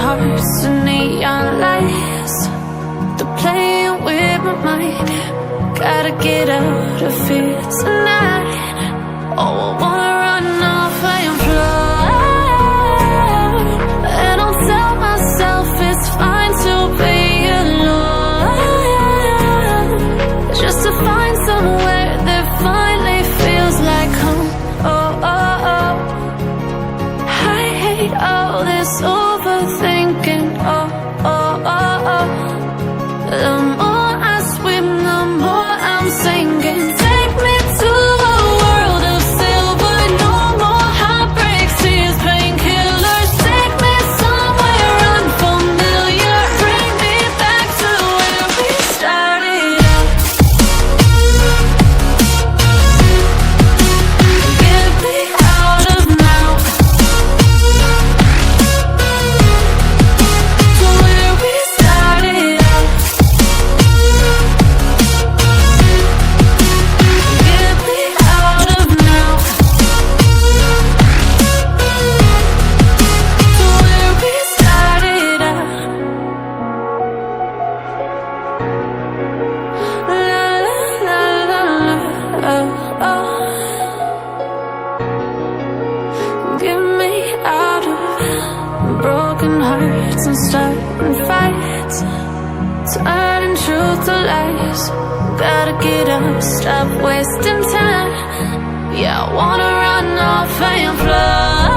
hearts and neon lights. They're playing with my mind. Gotta get out of here tonight. Oh, I wanna run off and fly. And I'll tell myself it's fine to be alone, just to find somewhere that finally feels like home. Oh, oh, oh. I hate all this overthinking. Oh, oh, oh, oh. The more I swim, the more I'm sinking. Take me to a world of silver. No more heartbreaks, tears, painkillers. Take me somewhere unfamiliar. Bring me back to where we started out. Get me out of now, to where we started out. Get me out of now, to where we started out. La la la la la, oh, oh. Get me out of broken hearts and starting fights, turning truth to lies. Gotta get up, stop wasting time. Yeah, I wanna run off and fly.